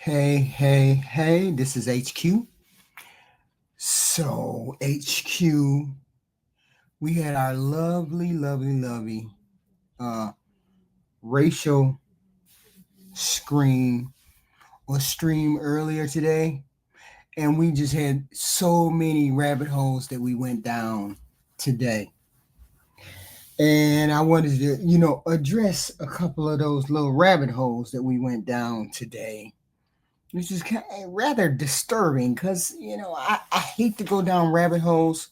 Hey, this is HQ. So, HQ, we had our lovely uh, racial screen or stream earlier today, and we just had so many rabbit holes that we went down today. And I wanted to, address a couple of those little rabbit holes that we went down today, which is kind of rather disturbing because I hate to go down rabbit holes,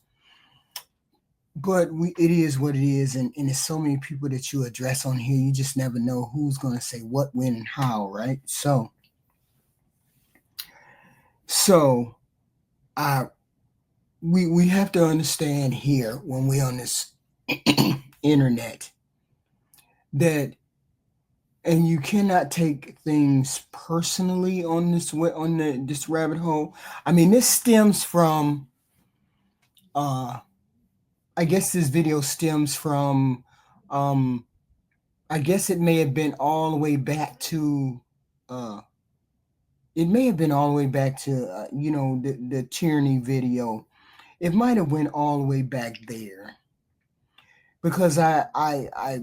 but it is what it is, and there's so many people that you address on here, you just never know who's going to say what, when, and how, right? So uh we have to understand here when we're on this internet that, and you cannot take things personally on this rabbit hole. I mean, this stems from uh I guess this video stems from um I guess it may have been all the way back to uh it may have been all the way back to the tyranny video. It might have went all the way back there because I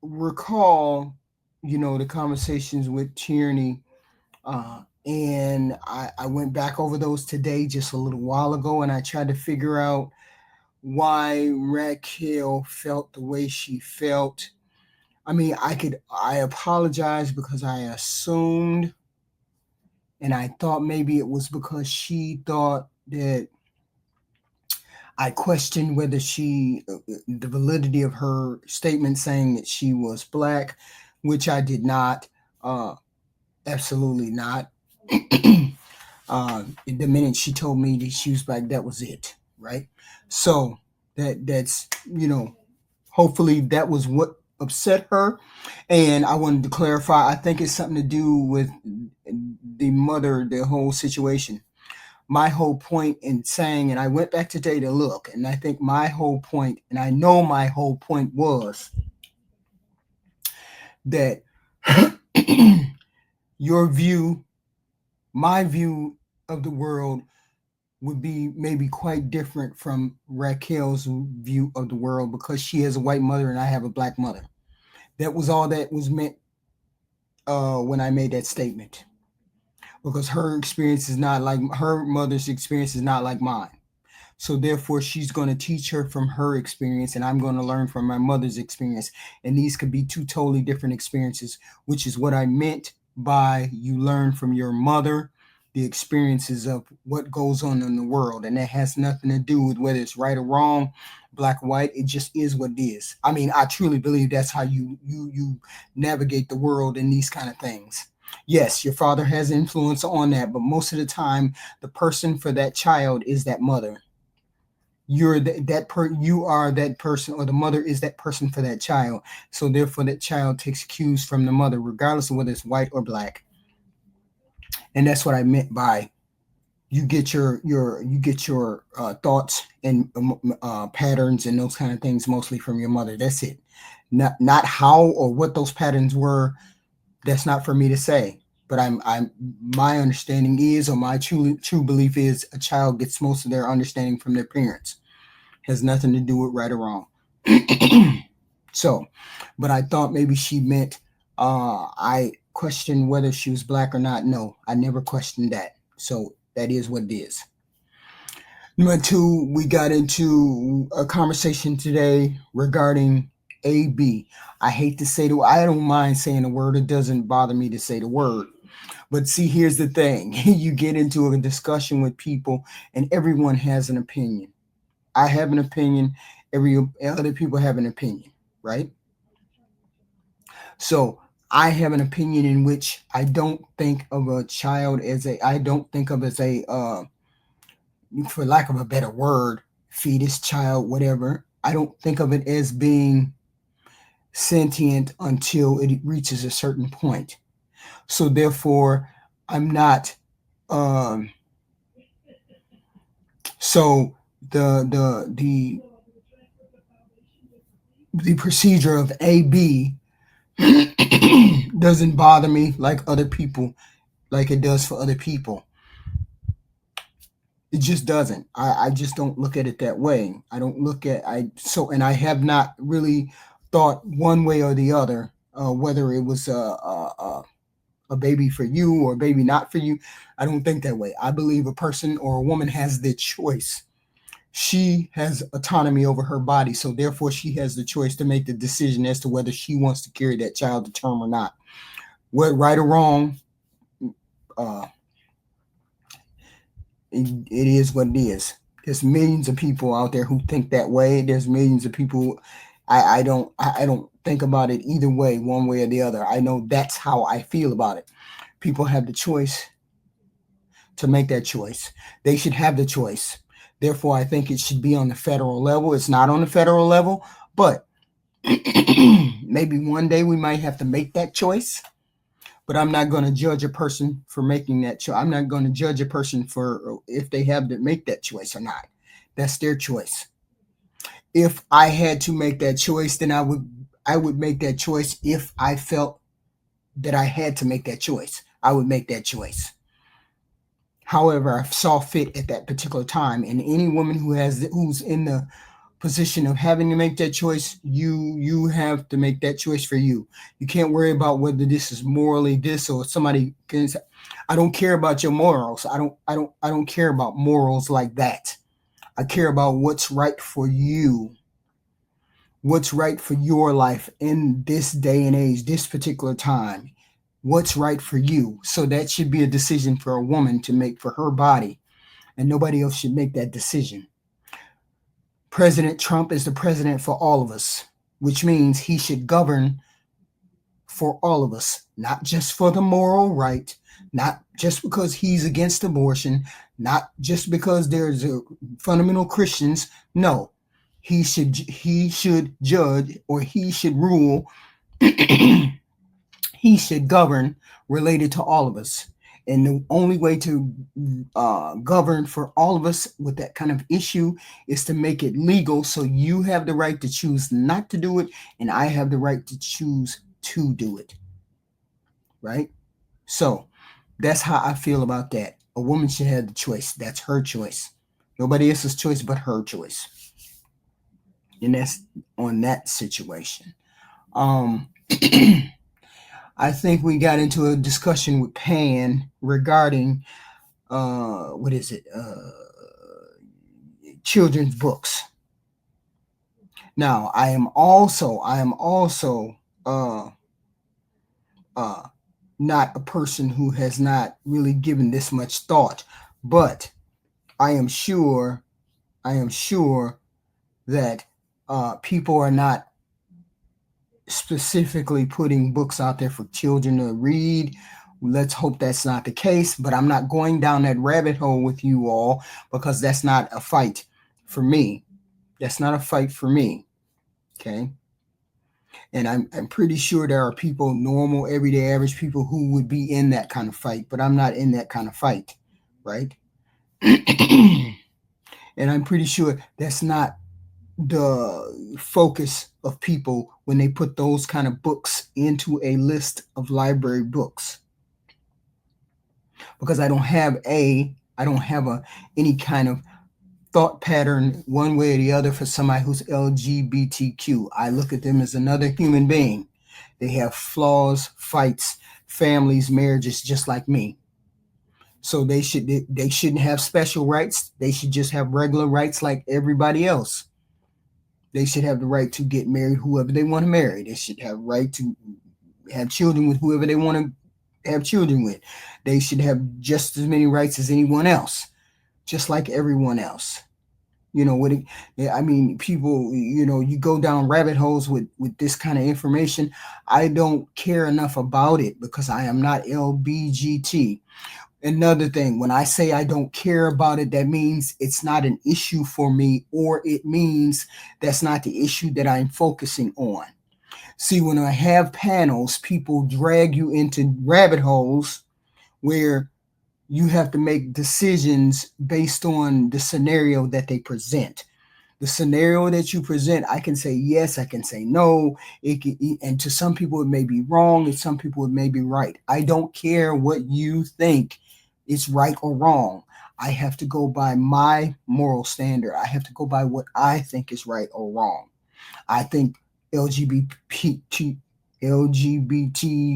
recall the conversations with tyranny, and I went back over those today just a little while ago, and I tried to figure out why Raquel felt the way she felt. I mean, I apologize because I assumed, and I thought maybe it was because she thought that I questioned whether the validity of her statement saying that she was black, which I did not. Uh, Absolutely not. The minute she told me that she was black, that was it, right? So that's hopefully that was what upset her, and I wanted to clarify. I think it's something to do with the whole situation. My whole point in saying, and I went back today to look, and I think my whole point, and I know my whole point was that your view, my view of the world would be maybe quite different from Raquel's view of the world because she has a white mother and I have a black mother. That was all that was meant when I made that statement. Because her mother's experience is not like mine. So therefore, she's going to teach her from her experience, and I'm going to learn from my mother's experience. And these could be two totally different experiences, which is what I meant by you learn from your mother the experiences of what goes on in the world. And that has nothing to do with whether it's right or wrong, black or white. It just is what it is. I mean, I truly believe that's how you navigate the world in these kind of things. Yes, your father has influence on that, but most of the time, the person for that child is that mother. You are that person, or the mother is that person for that child. So therefore, that child takes cues from the mother, regardless of whether it's white or black. And that's what I meant by you get your thoughts and patterns and those kind of things mostly from your mother. That's it. Not how or what those patterns were. That's not for me to say. But I'm my understanding is, or my true belief is, a child gets most of their understanding from their parents. Has nothing to do with right or wrong. So, but I thought maybe she meant I questioned whether she was black or not. No, I never questioned that. So that is what it is. Number two, we got into a conversation today regarding AB. I hate to say I don't mind saying the word. It doesn't bother me to say the word. But see, here's the thing. You get into a discussion with people and everyone has an opinion. I have an opinion. Every other people have an opinion, right? So I have an opinion in which I don't think of a child as I don't think of as a, for lack of a better word, fetus, child, whatever. I don't think of it as being sentient until it reaches a certain point. So therefore, I'm not. So the procedure of AB doesn't bother me like other people like it does for other people. It just doesn't. I just don't look at it that way. I don't look at and I have not really thought one way or the other, whether it was a baby for you or a baby not for you. I don't think that way. I believe a person or a woman has the choice. She has autonomy over her body, so therefore she has the choice to make the decision as to whether she wants to carry that child to term or not. What right or wrong, uh, it is what it is. There's millions of people out there who think that way. There's millions of people. I don't think about it either way, one way or the other. I know that's how I feel about it. People have the choice to make that choice. They should have the choice. Therefore, I think it should be on the federal level. It's not on the federal level, but maybe one day we might have to make that choice. But I'm not going to judge a person for making that choice. I'm not going to judge a person for if they have to make that choice or not. That's their choice. If I had to make that choice, then I would make that choice if I felt that I had to make that choice. I would make that choice. However, I saw fit at that particular time. And any woman who's in the position of having to make that choice, you have to make that choice for you. You can't worry about whether this is morally this or somebody can. I don't care about your morals. I don't care about morals like that. I care about what's right for you. What's right for your life in this day and age, this particular time. What's right for you. So that should be a decision for a woman to make for her body, and nobody else should make that decision. President Trump is the president for all of us, which means he should govern for all of us, not just for the moral right, not just because he's against abortion, not just because there's fundamental Christians. No, he should judge, or he should rule. He should govern related to all of us. And the only way to govern for all of us with that kind of issue is to make it legal. So you have the right to choose not to do it, and I have the right to choose to do it. Right? So that's how I feel about that. A woman should have the choice. That's her choice. Nobody else's choice but her choice. And that's on that situation. I think we got into a discussion with Pan regarding what is it? Children's books. Now, I am also not a person who has not really given this much thought, but I am sure that people are not specifically putting books out there for children to read. Let's hope that's not the case, but I'm not going down that rabbit hole with you all, because that's not a fight for me. That's not a fight for me. Okay. And I'm pretty sure there are people, normal, everyday, average people, who would be in that kind of fight, but I'm not in that kind of fight. Right. And I'm pretty sure that's not the focus of people when they put those kind of books into a list of library books, because I don't have any kind of thought pattern one way or the other for somebody who's LGBTQ. I look at them as another human being. They have flaws, fights, families, marriages, just like me. So they shouldn't have special rights. They should just have regular rights like everybody else. They should have the right to get married whoever they want to marry. They should have the right to have children with whoever they want to have children with. They should have just as many rights as anyone else, just like everyone else. People, you go down rabbit holes with this kind of information. I don't care enough about it because I am not LBGT. Another thing, when I say I don't care about it, that means it's not an issue for me, or it means that's not the issue that I'm focusing on. See, when I have panels, people drag you into rabbit holes where you have to make decisions based on the scenario that they present. The scenario that you present, I can say yes, I can say no. And to some people it may be wrong, and some people it may be right. I don't care what you think is right or wrong. I have to go by my moral standard. I have to go by what I think is right or wrong. I think LGBT,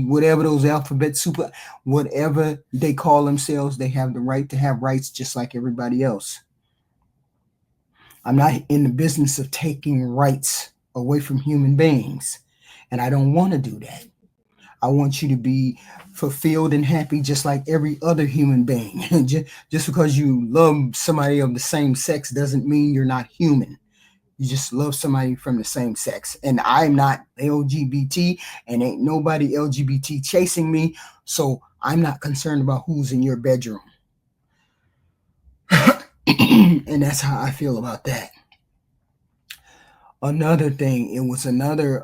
whatever those alphabet super, whatever they call themselves, they have the right to have rights just like everybody else. I'm not in the business of taking rights away from human beings, and I don't want to do that. I want you to be fulfilled and happy just like every other human being. Just because you love somebody of the same sex doesn't mean you're not human. You just love somebody from the same sex. And I'm not LGBT, and ain't nobody LGBT chasing me, so I'm not concerned about who's in your bedroom. And that's how I feel about that. Another thing, it was another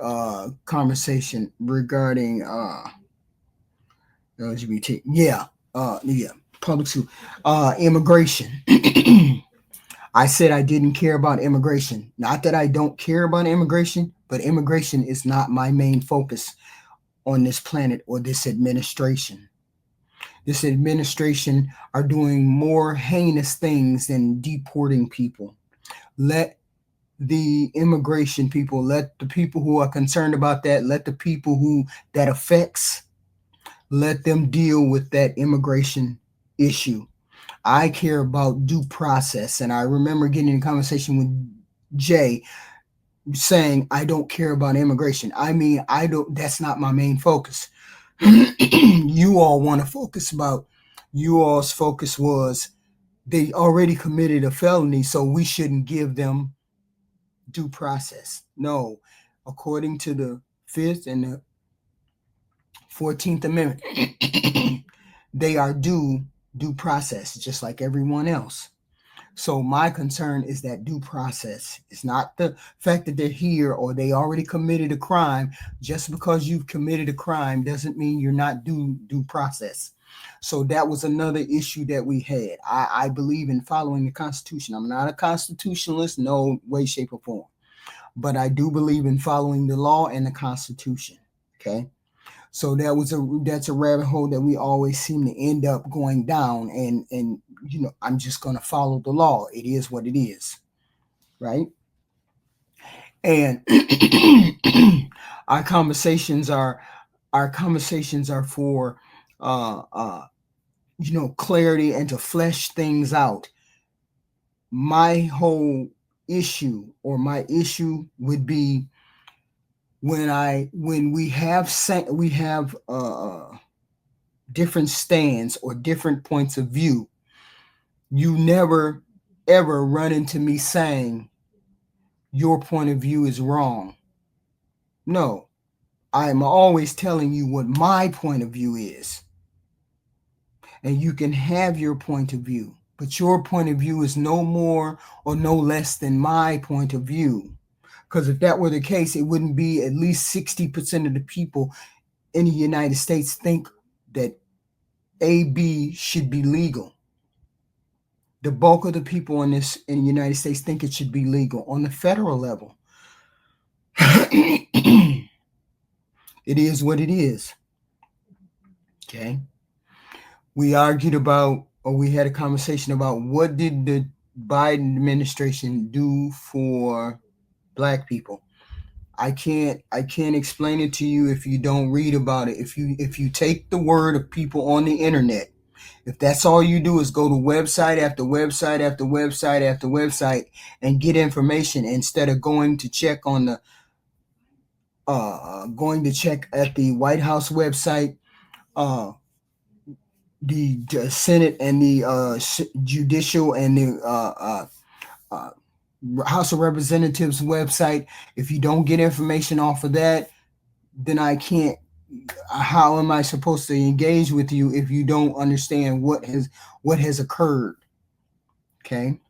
conversation regarding LGBT. Yeah, public school, immigration. I said I didn't care about immigration. Not that I don't care about immigration, but immigration is not my main focus on this planet or this administration. This administration are doing more heinous things than deporting people. Let the immigration people, let the people who are concerned about that, let the people who that affects, let them deal with that immigration issue. I care about due process. And I remember getting in a conversation with Jay saying, I don't care about immigration. I mean, that's not my main focus. You all want to focus about, you all's focus was they already committed a felony, so we shouldn't give them due process. No, according to the 5th and the 14th Amendment, they are due process just like everyone else. So my concern is that due process. It's not the fact that they're here or they already committed a crime. Just because you've committed a crime doesn't mean you're not due process. So that was another issue that we had. I believe in following the Constitution. I'm not a constitutionalist, no way, shape, or form. But I do believe in following the law and the Constitution. Okay. So that's a rabbit hole that we always seem to end up going down, and I'm just going to follow the law. It is what it is, right? And our conversations are for clarity and to flesh things out. My whole issue would be when we have different stands or different points of view, you never ever run into me saying your point of view is wrong. No, I'm always telling you what my point of view is. And you can have your point of view, but your point of view is no more or no less than my point of view. Because if that were the case, it wouldn't be at least 60% of the people in the United States think that AB should be legal. The bulk of the people in the United States think it should be legal on the federal level. It is what it is. Okay. We argued about, or we had a conversation about, what did the Biden administration do for Black people? I can't explain it to you if you don't read about it. If you take the word of people on the internet, if that's all you do is go to website after website after website after website and get information instead of going to check on the at the White House website, the Senate and the judicial and the House of Representatives website. If you don't get information off of that, then I can't. How am I supposed to engage with you if you don't understand what has occurred? Okay.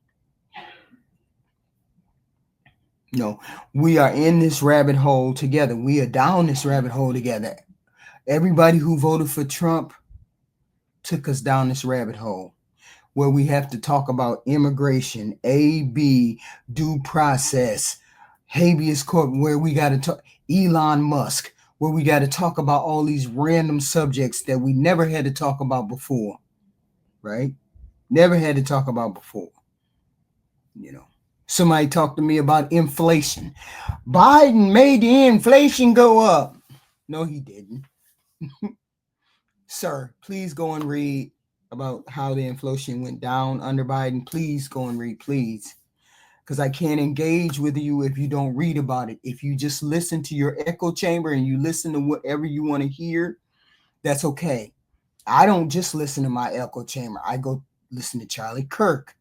No, we are in this rabbit hole together. We are down this rabbit hole together. Everybody who voted for Trump took us down this rabbit hole. where we have to talk about immigration, AB, due process, habeas corpus, where we got to talk Elon Musk, where we got to talk about all these random subjects that we never had to talk about before, right? Never had to talk about before. You know, somebody talked to me about inflation. Biden made the inflation go up. No, he didn't. Sir, please go and read about how the inflation went down under Biden. Please go and read, please. Because I can't engage with you if you don't read about it. If you just listen to your echo chamber and you listen to whatever you want to hear, that's okay. I don't just listen to my echo chamber. I go listen to Charlie Kirk.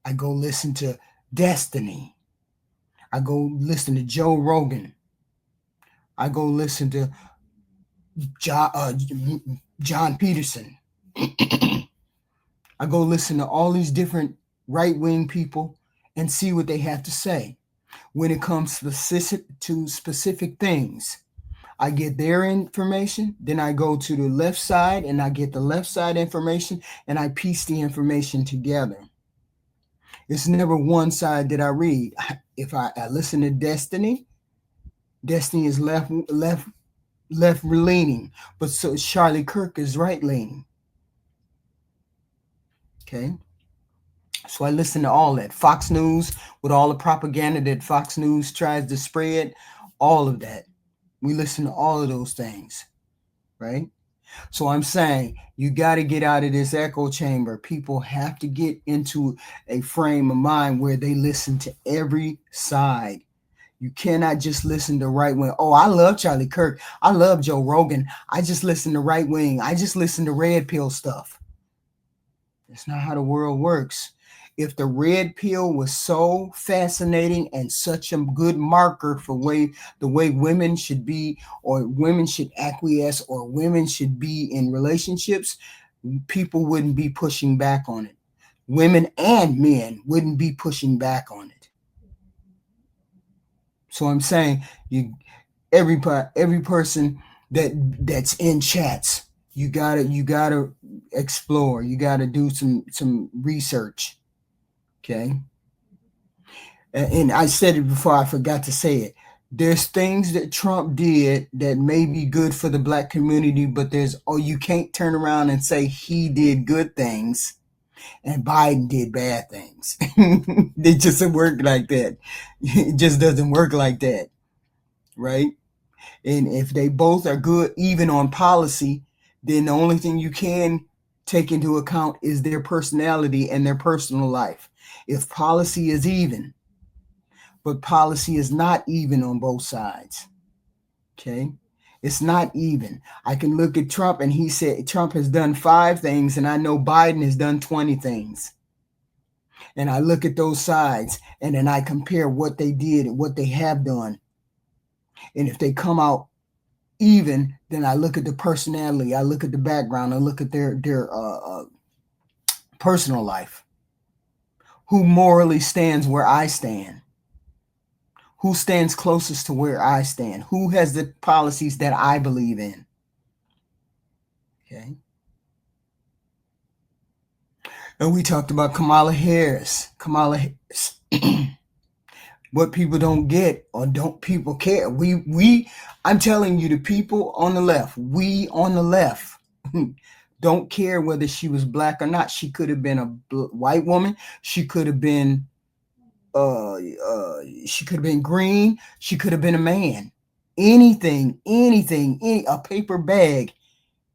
I go listen to Destiny. I go listen to Joe Rogan. I go listen to John Peterson. I go listen to all these different right-wing people and see what they have to say. When it comes to specific things, I get their information, then I go to the left side and I get the left side information and I piece the information together. It's never one side that I read. If I listen to Destiny is left leaning, but so Charlie Kirk is right leaning. Okay. So I listen to all that. Fox News, with all the propaganda that Fox News tries to spread, all of that. We listen to all of those things, right? So I'm saying you got to get out of this echo chamber. People have to get into a frame of mind where they listen to every side. You cannot just listen to right wing. Oh, I love Charlie Kirk. I love Joe Rogan. I just listen to right wing. I just listen to red pill stuff. That's not how the world works. If the red pill was so fascinating and such a good marker for the way women should be, or women should acquiesce, or women should be in relationships, people wouldn't be pushing back on it. Women and men wouldn't be pushing back on it. So I'm saying every person that's in chats, you gotta explore. You gotta do some research. Okay. And I said it before, I forgot to say it. There's things that Trump did that may be good for the black community, but you can't turn around and say he did good things and Biden did bad things. It just doesn't work like that. It just doesn't work like that. Right? And if they both are good, even on policy, then the only thing you can take into account is their personality and their personal life. If policy is even, but policy is not even on both sides. Okay? It's not even. I can look at Trump and he said Trump has done 5 things and I know Biden has done 20 things. And I look at those sides and then I compare what they did and what they have done. And if they come out even, then I look at the personality, I look at the background, I look at their personal life. Who morally stands where I stand? Who stands closest to where I stand? Who has the policies that I believe in? Okay. And we talked about Kamala Harris. What people don't get, or don't people care. I'm telling you, the people on the left, we on the left don't care whether she was black or not. She could have been a white woman. She could have been she could have been green. She could have been a man. Anything, a paper bag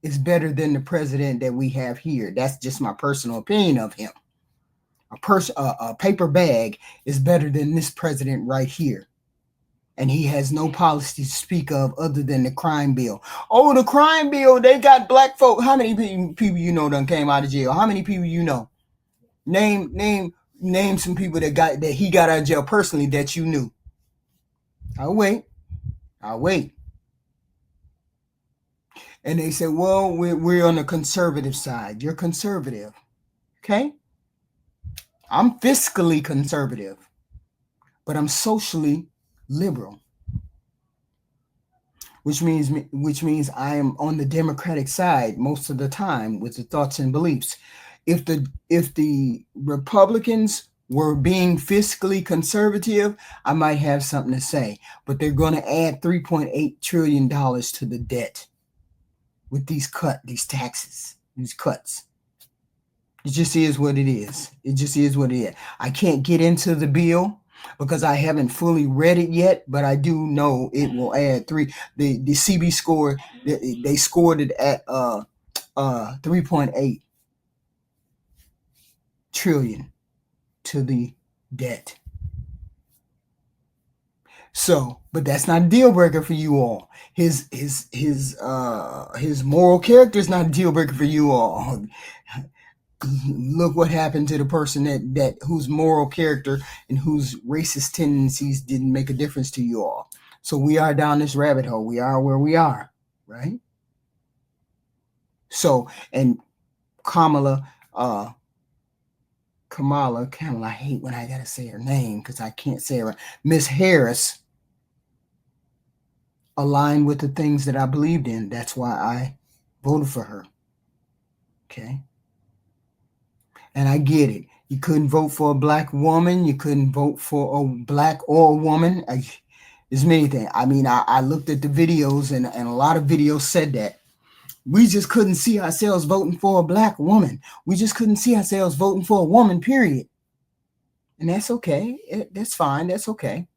is better than the president that we have here. That's just my personal opinion of him. A paper bag is better than this president right here. And he has no policy to speak of other than the crime bill. Oh, the crime bill, they got black folk. How many people you know done came out of jail? How many people you know? Name some people that he got out of jail personally that you knew. I'll wait. And they said, well, we're on the conservative side. You're conservative. Okay? I'm fiscally conservative, but I'm socially liberal, which means I am on the Democratic side most of the time with the thoughts and beliefs. if the Republicans were being fiscally conservative, I might have something to say. But they're going to add $3.8 trillion to the debt with these taxes, these cuts. It just is what it is. It just is what it is. I can't get into the bill because I haven't fully read it yet, but I do know it will add the CB score, they scored it at 3.8 trillion to the debt. So, but that's not a deal breaker for you all. His moral character is not a deal breaker for you all. Look what happened to the person that whose moral character and whose racist tendencies didn't make a difference to you all. So we are down this rabbit hole. We are where we are, right? So, and Kamala, I hate when I gotta say her name because I can't say it right. Miss Harris aligned with the things that I believed in. That's why I voted for her. Okay. And I get it. You couldn't vote for a black woman. You couldn't vote for a black or a woman. There's many things. I mean, I looked at the videos and a lot of videos said that. We just couldn't see ourselves voting for a black woman. We just couldn't see ourselves voting for a woman, period. And that's okay. That's fine. That's okay.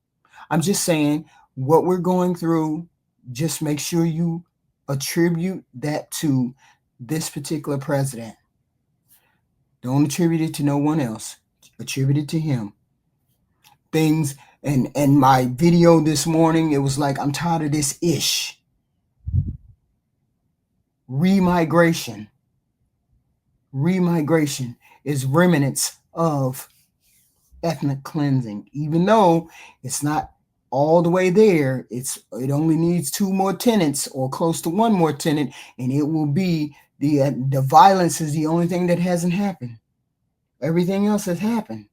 I'm just saying what we're going through, just make sure you attribute that to this particular president. Don't attribute it to no one else. Attribute it to him. Things, and my video this morning, it was like, I'm tired of this ish. Remigration is remnants of ethnic cleansing. Even though it's not all the way there, it only needs 2 more tenants or close to 1 more tenant, and it will be the violence is the only thing that hasn't happened. Everything else has happened.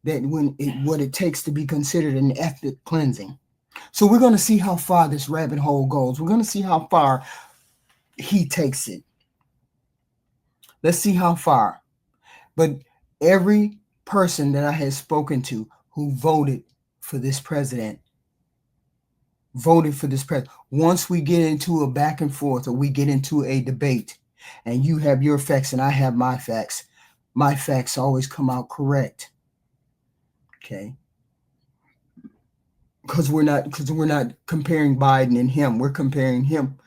That what it takes to be considered an ethnic cleansing. So we're going to see how far this rabbit hole goes. We're going to see how far he takes it. Let's see how far. But every person that I had spoken to who voted for this president, once we get into a back and forth or we get into a debate and you have your facts and I have my facts always come out correct. Okay. Because we're not comparing Biden and him. We're comparing him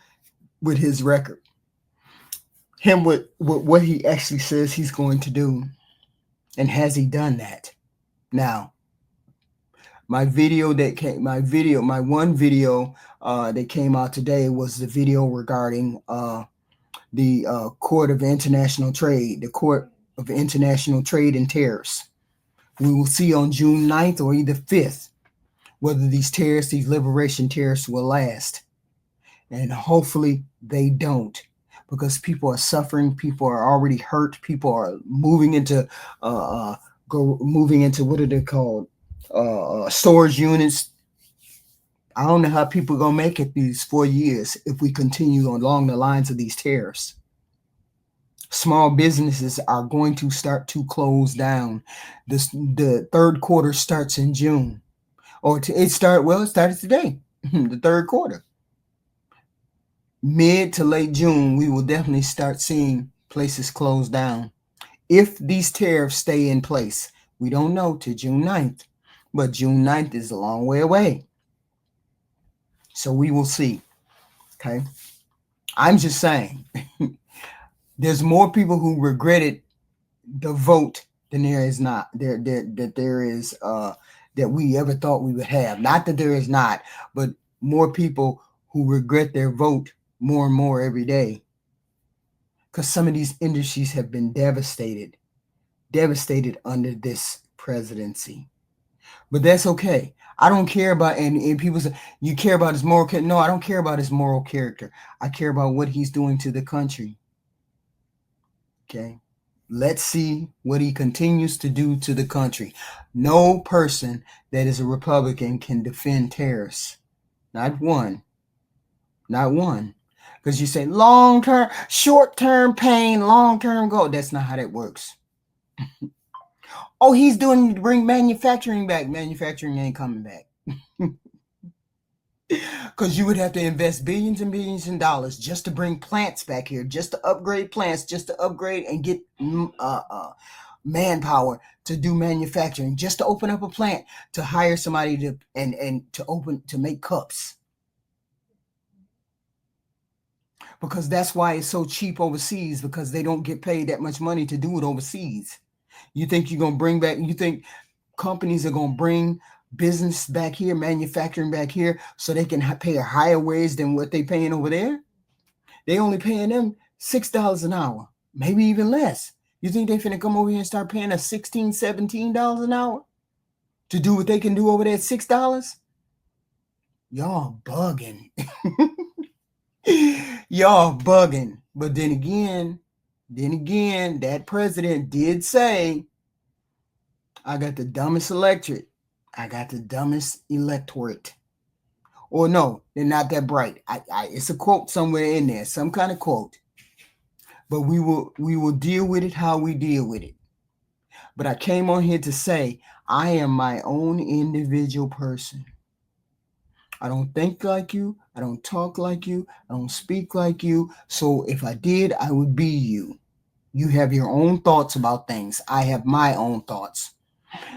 with his record. Him with what he actually says he's going to do. And has he done that? Now, my one video that came out today was the video regarding the Court of International Trade, the Court of International Trade and Tariffs. We will see on June 9th or either 5th whether these liberation tariffs will last. And hopefully they don't, because people are suffering, people are already hurt, people are moving into what are they called? Storage units. I don't know how people are gonna make it these 4 years if we continue along the lines of these tariffs. Small businesses are going to start to close down. The third quarter starts in June. It started today, the third quarter. Mid to late June, we will definitely start seeing places close down. If these tariffs stay in place, we don't know to June 9th, but June 9th is a long way away. So we will see. Okay. I'm just saying, there's more people who regretted the vote than there is not. That we ever thought we would have. Not that there is not, but more people who regret their vote more and more every day. Because some of these industries have been devastated under this presidency. But that's okay. I don't care about, and people say, you care about his moral character. No, I don't care about his moral character. I care about what he's doing to the country. Okay. Let's see what he continues to do to the country. No person that is a Republican can defend tariffs. Not one. Not one. Because you say long term, short term pain, long term goal. That's not how that works. Oh, he's doing to bring manufacturing back. Manufacturing ain't coming back. Because you would have to invest billions and billions of dollars just to bring plants back here, just to upgrade plants, just to upgrade and get manpower to do manufacturing, just to open up a plant, to hire somebody to and to make cups. Because that's why it's so cheap overseas, because they don't get paid that much money to do it overseas. You think you're going to bring back, you think companies are going to bring business back here, manufacturing back here, so they can pay a higher wage than what they paying over there? They only paying them $6 an hour, maybe even less. You think they finna come over here and start paying us $16, $17 an hour to do what they can do over there at $6? Y'all bugging. Y'all bugging. But then again, that president did say, I got the dumbest electorate. I got the dumbest electorate. Or no, they're not that bright. It's a quote somewhere in there, some kind of quote. But we will deal with it how we deal with it. But I came on here to say I am my own individual person. I don't think like you. I don't talk like you. I don't speak like you. So if I did, I would be you. You have your own thoughts about things. I have my own thoughts.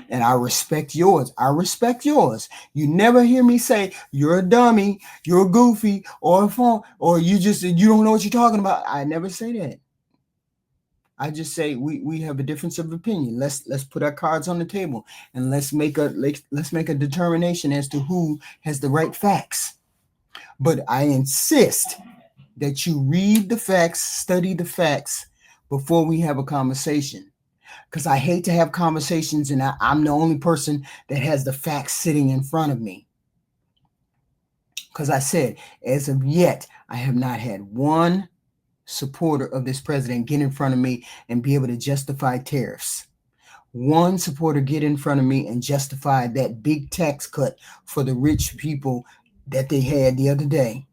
And I respect yours. I respect yours. You never hear me say you're a dummy, you're goofy, or a phone, or you don't know what you're talking about. I never say that. I just say we have a difference of opinion. Let's put our cards on the table and let's make a determination as to who has the right facts. But I insist that you read the facts, study the facts before we have a conversation. Because I hate to have conversations and I'm the only person that has the facts sitting in front of me. Because I said, as of yet, I have not had one supporter of this president get in front of me and be able to justify tariffs. One supporter get in front of me and justify that big tax cut for the rich people that they had the other day,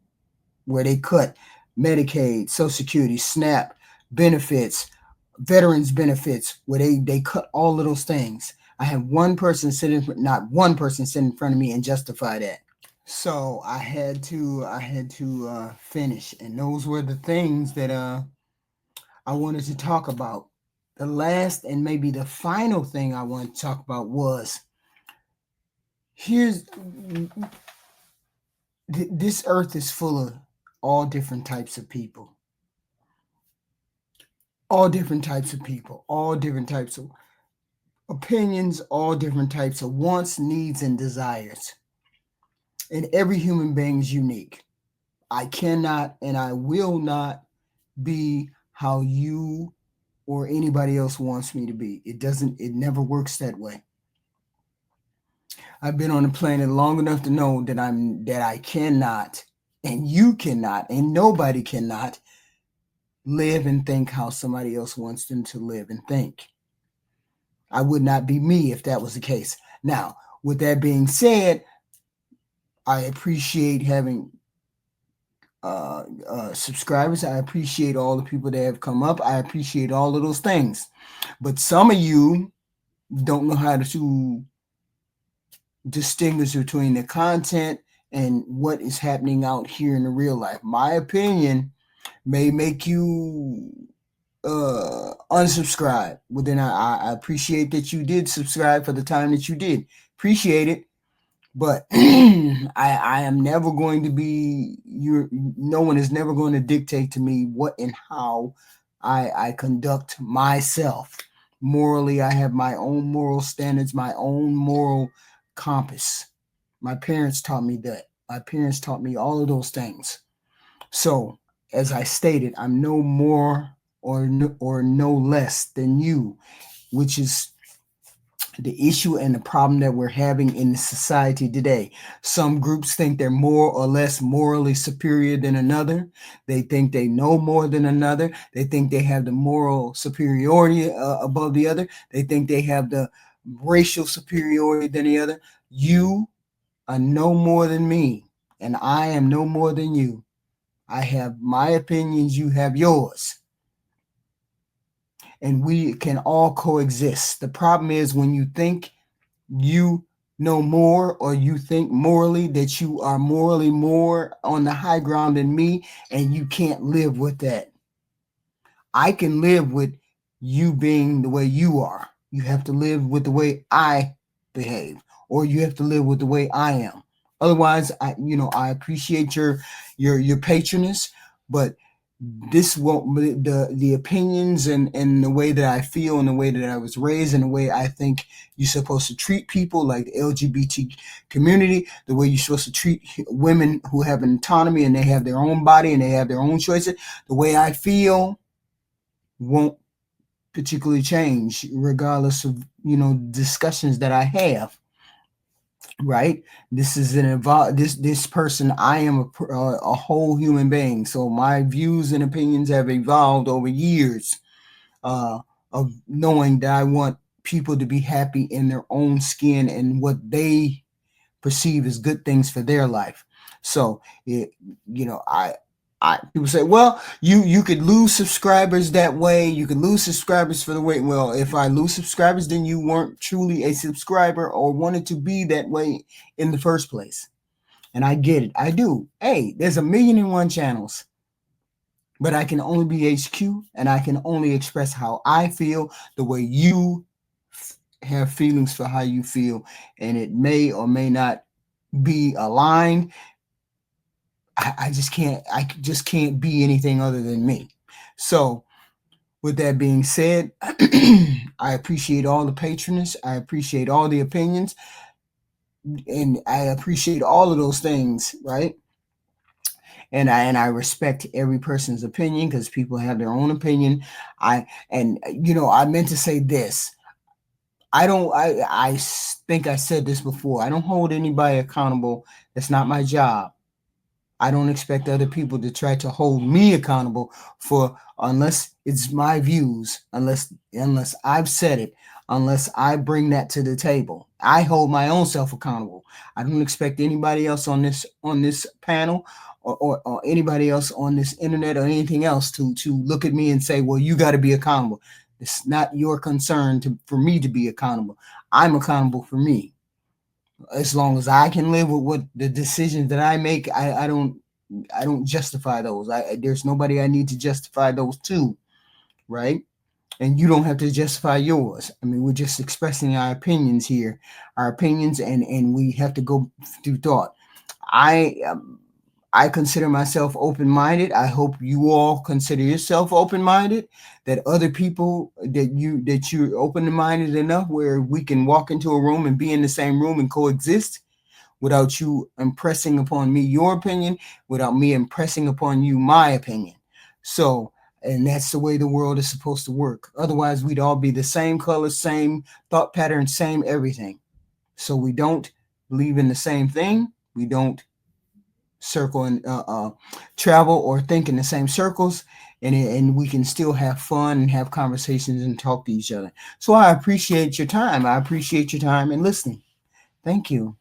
where they cut Medicaid, Social Security, SNAP, benefits, veterans benefits, where they cut all of those things. I have not one person sitting in front of me and justify that. So I had to finish, and those were the things that I wanted to talk about. The last and maybe the final thing I want to talk about was this earth is full of all different types of people. All different types of people, all different types of opinions, all different types of wants, needs, and desires. And every human being is unique. I cannot and I will not be how you or anybody else wants me to be. It never works that way. I've been on the planet long enough to know that I cannot, and you cannot, and nobody cannot live and think how somebody else wants them to live and think. I would not be me if that was the case. Now, with that being said, I appreciate having subscribers. I appreciate all the people that have come up. I appreciate all of those things. But some of you don't know how to distinguish between the content and what is happening out here in the real life. My opinion may make you unsubscribe. Well, then I appreciate that you did subscribe for the time that you did. Appreciate it. But I am never going to be no one is never going to dictate to me what and how I conduct myself. Morally, I have my own moral standards, my own moral compass. My parents taught me that. My parents taught me all of those things. So, as I stated, I'm no more or no less than you, which is the issue and the problem that we're having in the society today. Some groups think they're more or less morally superior than another. They think they know more than another. They think they have the moral superiority above the other. They think they have the racial superiority than the other. You are no more than me, and I am no more than you. I have my opinions, you have yours. And we can all coexist. The problem is when you think you know more, or you think morally that you are morally more on the high ground than me, and you can't live with that. I can live with you being the way you are. You have to live with the way I behave, or you have to live with the way I am. Otherwise, I appreciate your patronage, but this won't, the opinions and the way that I feel and the way that I was raised and the way I think you're supposed to treat people like the LGBT community, the way you're supposed to treat women who have an autonomy and they have their own body and they have their own choices, the way I feel won't particularly change regardless of discussions that I have. Right, this is this person. I am a whole human being, so my views and opinions have evolved over years uh, of knowing that I want people to be happy in their own skin and what they perceive as good things for their life. So I people say, well, you could lose subscribers that way. You could lose subscribers for the way. Well, if I lose subscribers, then you weren't truly a subscriber or wanted to be that way in the first place. And I get it. I do. Hey, there's 1,000,001 channels, but I can only be HQ, and I can only express how I feel the way you have feelings for how you feel, and it may or may not be aligned. I just can't be anything other than me. So with that being said, I appreciate all the patronage. I appreciate all the opinions, and I appreciate all of those things, right? And I respect every person's opinion because people have their own opinion. I meant to say this. I think I said this before. I don't hold anybody accountable. That's not my job. I don't expect other people to try to hold me accountable for, unless it's my views, unless I've said it, unless I bring that to the table. I hold my own self accountable. I don't expect anybody else on this panel, or anybody else on this internet or anything else to look at me and say, well, you got to be accountable. It's not your concern for me to be accountable. I'm accountable for me. As long as I can live with what the decisions that I make, I don't justify those. There's nobody I need to justify those to, right? And you don't have to justify yours. I mean, we're just expressing our opinions here, and we have to go through thought. I consider myself open-minded. I hope you all consider yourself open-minded. That other people that you're open-minded enough where we can walk into a room and be in the same room and coexist without you impressing upon me your opinion, without me impressing upon you my opinion. So, and that's the way the world is supposed to work. Otherwise, we'd all be the same color, same thought pattern, same everything. So we don't believe in the same thing. We don't circle and travel or think in the same circles, and we can still have fun and have conversations and talk to each other. So I appreciate your time. I appreciate your time and listening. Thank you.